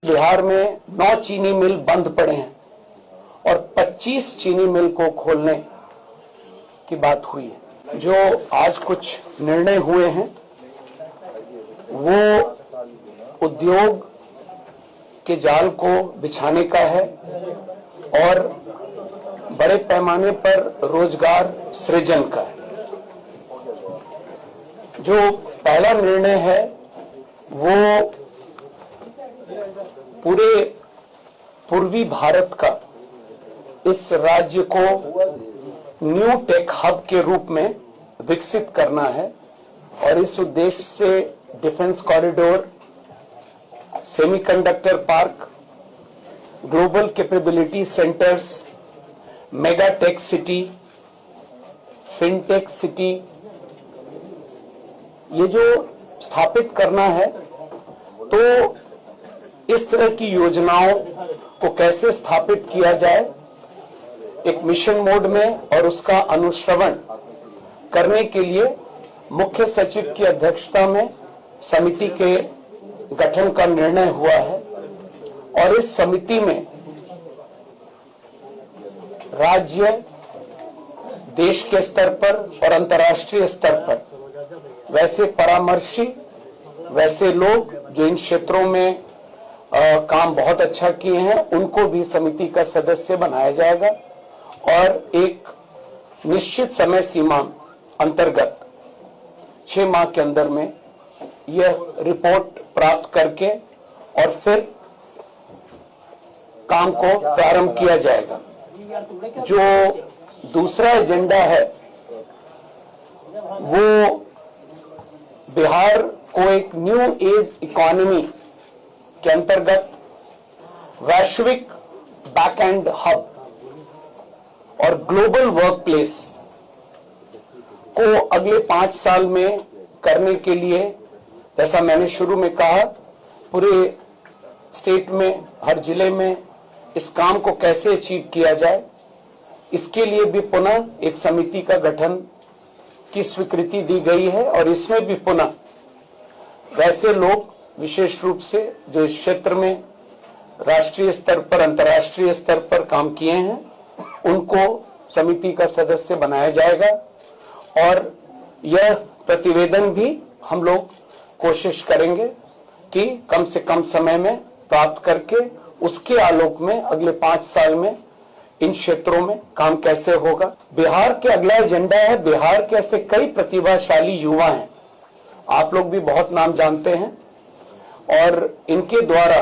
बिहार में 9 चीनी मिल बंद पड़े हैं और 25 चीनी मिल को खोलने की बात हुई है। जो आज कुछ निर्णय हुए हैं वो उद्योग के जाल को बिछाने का है और बड़े पैमाने पर रोजगार सृजन का है। जो पहला निर्णय है वो पूरे पूर्वी भारत का इस राज्य को न्यू टेक हब के रूप में विकसित करना है और इस उद्देश्य से defence corridor, semiconductor park, global capability centres, mega tech city, fintech city, ये जो स्थापित करना है तो इस तरह की योजनाओं को कैसे स्थापित किया जाए, एक मिशन मोड में और उसका अनुश्रवण करने के लिए मुख्य सचिव की अध्यक्षता में समिति के गठन का निर्णय हुआ है और इस समिति में राज्य, देश के स्तर पर और अंतर्राष्ट्रीय स्तर पर वैसे परामर्शी, वैसे लोग जो इन क्षेत्रों में काम बहुत अच्छा किए हैं, उनको भी समिति का सदस्य बनाया जाएगा और एक निश्चित समय सीमा अंतर्गत 6 माह के अंदर में यह रिपोर्ट प्राप्त करके और फिर काम को प्रारंभ किया जाएगा। जो दूसरा एजेंडा है वो बिहार को एक न्यू एज इकोनॉमी के अंतर्गत वैश्विक बैक एंड हब और ग्लोबल वर्क प्लेस को अगले 5 साल में करने के लिए, जैसा मैंने शुरू में कहा, पूरे स्टेट में, हर जिले में इस काम को कैसे अचीव किया जाए, इसके लिए भी पुनः एक समिति का गठन की स्वीकृति दी गई है और इसमें भी पुनः वैसे लोग विशेष रूप से जो इस क्षेत्र में राष्ट्रीय स्तर पर, अंतर्राष्ट्रीय स्तर पर काम किए हैं, उनको समिति का सदस्य बनाया जाएगा और यह प्रतिवेदन भी हम लोग कोशिश करेंगे कि कम से कम समय में प्राप्त करके उसके आलोक में अगले 5 साल में इन क्षेत्रों में काम कैसे होगा। बिहार के अगला एजेंडा है, बिहार के ऐसे कई प्रतिभाशाली युवा हैं, आप लोग भी बहुत नाम जानते हैं और इनके द्वारा